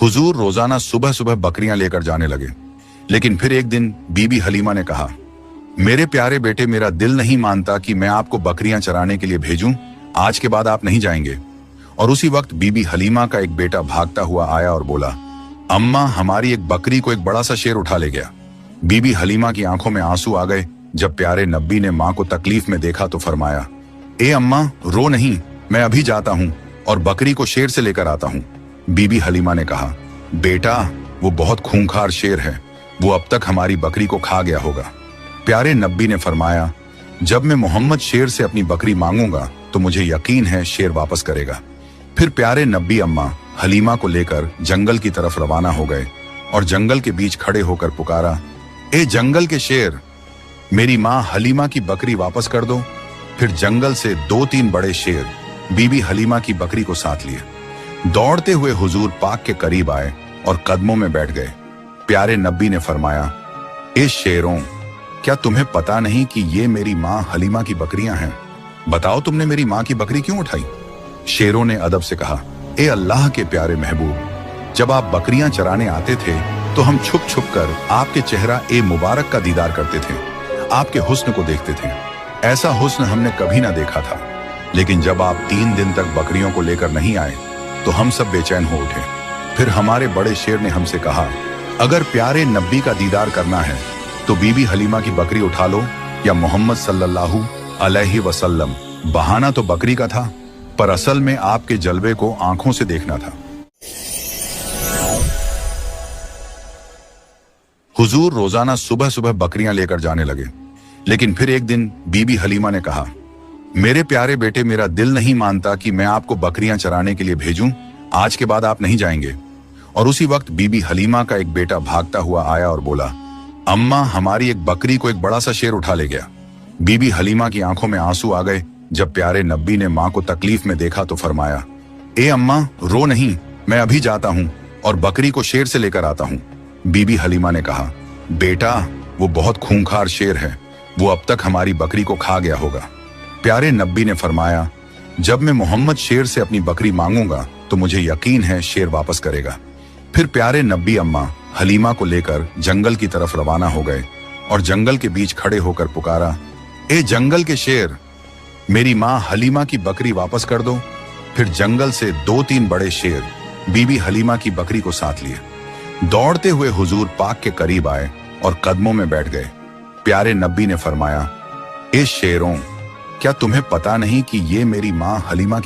हुजूर रोजाना सुबह सुबह बकरियां लेकर जाने लगे, लेकिन फिर एक दिन बीबी हलीमा ने कहा, मेरे प्यारे बेटे, मेरा दिल नहीं मानता कि मैं आपको बकरियां चराने के लिए भेजूं। आज के बाद आप नहीं जाएंगे। और उसी वक्त बीबी हलीमा का एक बेटा भागता हुआ आया और बोला, अम्मा, हमारी एक बकरी को एक बड़ा सा शेर उठा ले गया। बीबी हलीमा की आंखों में आंसू आ गए। जब प्यारे नब्बी ने मां को तकलीफ में देखा तो फरमाया, ए अम्मा, रो नहीं, मैं अभी जाता हूं और बकरी को शेर से लेकर आता हूं। बीबी हलीमा ने कहा, बेटा, वो बहुत खूंखार शेर है, वो अब तक हमारी बकरी को खा गया होगा। प्यारे नब्बी ने फरमाया, जब मैं मोहम्मद शेर से अपनी बकरी मांगूंगा तो मुझे यकीन है शेर वापस करेगा। फिर प्यारे नब्बी अम्मा हलीमा को लेकर जंगल की तरफ रवाना हो गए और जंगल के बीच खड़े होकर पुकारा, ए जंगल के शेर, मेरी मां हलीमा की बकरी वापस कर दो। फिर जंगल से 2-3 बड़े शेर बीबी हलीमा की बकरी को साथ लिए दौड़ते हुए हुजूर पाक के करीब आए और कदमों में बैठ गए। प्यारे नब्बी ने फरमाया, ए शेरों, क्या तुम्हें पता नहीं कि ये मेरी मां हलीमा की बकरियां हैं? बताओ, तुमने मेरी मां की बकरी क्यों उठाई? शेरों ने अदब से कहा, ए अल्लाह के प्यारे महबूब, जब आप बकरियां चराने आते थे तो हम छुप छुप कर आपके चेहरा ए मुबारक का दीदार करते थे, आपके हुस्न को देखते थे। ऐसा हुस्न हमने कभी ना देखा था। लेकिन जब आप 3 दिन तक बकरियों को लेकर नहीं आए तो हम सब बेचैन हो उठे। फिर हमारे बड़े शेर ने हमसे कहा, अगर प्यारे नब्बी का दीदार करना है तो बीबी हलीमा की बकरी उठा लो या मोहम्मद सल्लल्लाहु अलैहि वसल्लम। बहाना तो बकरी का था, पर असल में आपके जलवे को आंखों से देखना था। हुजूर रोजाना सुबह सुबह बकरियां लेकर जाने लगे, लेकिन फिर एक दिन बीबी हलीमा ने कहा, मेरे प्यारे बेटे, मेरा दिल नहीं मानता कि मैं आपको बकरियां चराने के लिए भेजूं। आज के बाद आप नहीं जाएंगे। और उसी वक्त बीबी हलीमा का एक बेटा भागता हुआ आया और बोला, अम्मा, हमारी एक बकरी को एक बड़ा सा शेर उठा ले गया। बीबी हलीमा की आंखों में आंसू आ गए। जब प्यारे नब्बी ने मां को तकलीफ में देखा तो फरमाया, ए अम्मा, रो नहीं, मैं अभी जाता हूं और बकरी को शेर से लेकर आता हूं। बीबी हलीमा ने कहा, बेटा, वो बहुत खूंखार शेर है, वो अब तक हमारी बकरी को खा गया होगा। प्यारे नब्बी ने फरमाया, जब मैं मोहम्मद शेर से अपनी बकरी मांगूंगा तो मुझे यकीन है शेर वापस करेगा। फिर प्यारे नब्बी अम्मा हलीमा को लेकर जंगल की तरफ रवाना हो गए और जंगल के बीच खड़े होकर पुकारा, ए जंगल के शेर, मेरी मां हलीमा की बकरी वापस कर दो। फिर जंगल से 2-3 बड़े शेर बीबी हलीमा की बकरी को साथ लिए दौड़ते हुए हुजूर पाक के करीब आए और कदमों में बैठ गए। प्यारे नब्बी ने फरमाया, ए शेरों, क्या तुम्हें पता नहीं कि ये मेरी मां हलीमा